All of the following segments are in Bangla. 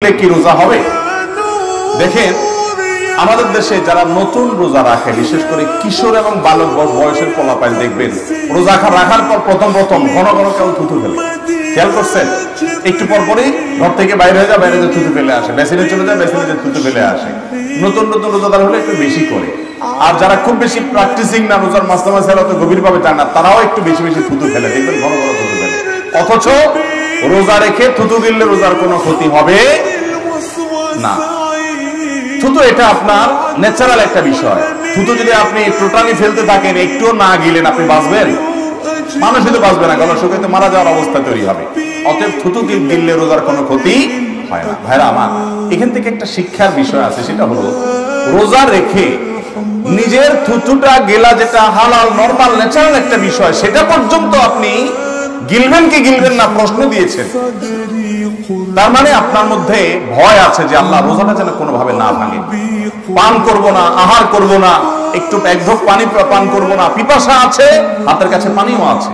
কি রোজা হবে? দেখেন, আমাদের দেশে যারা নতুন রোজা রাখে, বিশেষ করে কিশোর এবং বালক বয়সের পোলাপাইল, দেখবেন রোজা রাখার পর প্রথম ঘন ঘন কেউ থুতু ফেলে। খেয়াল করছেন? একটু পর পরই ঘর থেকে বাইরে হয়ে যায়, বাইরে যে থুতু ফেলে আসে, বেসিনে চলে যায়, বেসিনে যে থুতু ফেলে আসে। নতুন নতুন রোজাদার হলে একটু বেশি করে, আর যারা খুব বেশি প্র্যাকটিসিং না, রোজার মাঝে মাঝে অত গভীর ভাবে জান না, তারাও একটু বেশি বেশি থুতু ফেলে, দেখবেন ঘন ঘন থুতু ফেলে। অথচ রোজা রেখে থুতু গিললে রোজার কোনো ক্ষতি হবে না। থুতু এটা আপনার ন্যাচারাল একটা বিষয়। থুতু যদি আপনি টোটালি ফেলতে থাকেন, একটুও না গিলেন, আপনি বাঁচবেন? মানুষ কিন্তু বাঁচবে না, গলা শুকাইতে মারা যাওয়ার অবস্থা তৈরি হবে। অতএব থুতু গিললে রোজার কোনো ক্ষতি হয় না। ভাইরা আমার, এখান থেকে একটা শিক্ষার বিষয় আছে, সেটা হলো রোজা রেখে নিজের থুতুটা গেলা, যেটা হালাল নরমাল ন্যাচারাল একটা বিষয়, সেটা পর্যন্ত আপনি গিলবেন কি গিলবেন না প্রশ্ন দিয়েছেন। তার মানে আপনার মধ্যে ভয় আছে যে আল্লাহ, রোজাটা যেন কোনোভাবে না ভাঙে। পান করব না, আহার করব না, একটু এক ঢোক পানি পান করব না, পিপাসা আছে, হাতের কাছে পানিও আছে,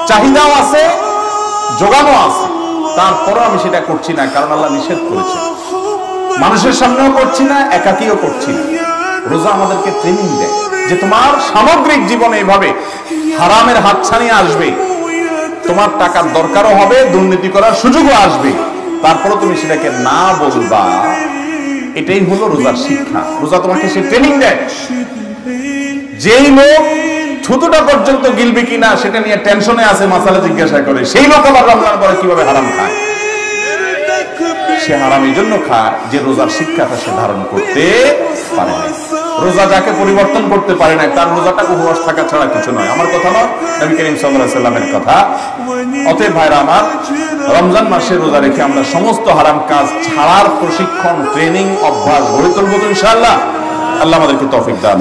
চাহিদাও আছে, যোগানও আছে, তারপরও আমি সেটা করছি না, কারণ আল্লাহ নিষেধ করেছে। মানুষের সামনেও করছি না, একাকিও করছি না। রোজা আমাদেরকে ট্রেনিং দেয় যে তোমার সামগ্রিক জীবনে এভাবে হারামের হাতছানি আসবে, তোমার টাকার দরকারও হবে, দুর্নীতি করার সুযোগও আসবে, তারপরে তুমি সেটাকে না বলবা। এটাই হলো রোজার শিক্ষা। রোজা তোমাকে সে ট্রেনিং দেয়। যেই লোক থুতুটা পর্যন্ত গিলবে কিনা সেটা নিয়ে টেনশনে আছে, মাসালা জিজ্ঞাসা করে, সেই লোক আবার রমজান পরে কিভাবে হারাম খায়। সে হারাম এই জন্য খায় যে রোজার শিক্ষাটা সে ধারণ করতে পারে না। রোজা যাকে পরিবর্তন করতে পারে না, তার রোজাটা উপবাস থাকা ছাড়া কিছু নয়। আমার কথা নয়, নবী করিম সাল্লাল্লাহু আলাইহি ওয়াসাল্লামের কথা। অতএব ভাইরা আমার, রমজান মাসে রোজা রেখে আমরা সমস্ত হারাম কাজ ছাড়ার প্রশিক্ষণ, ট্রেনিং, অভ্যাস গড়ে তুলব ইনশাআল্লাহ। আল্লাহ আমাদেরকে তৌফিক দান।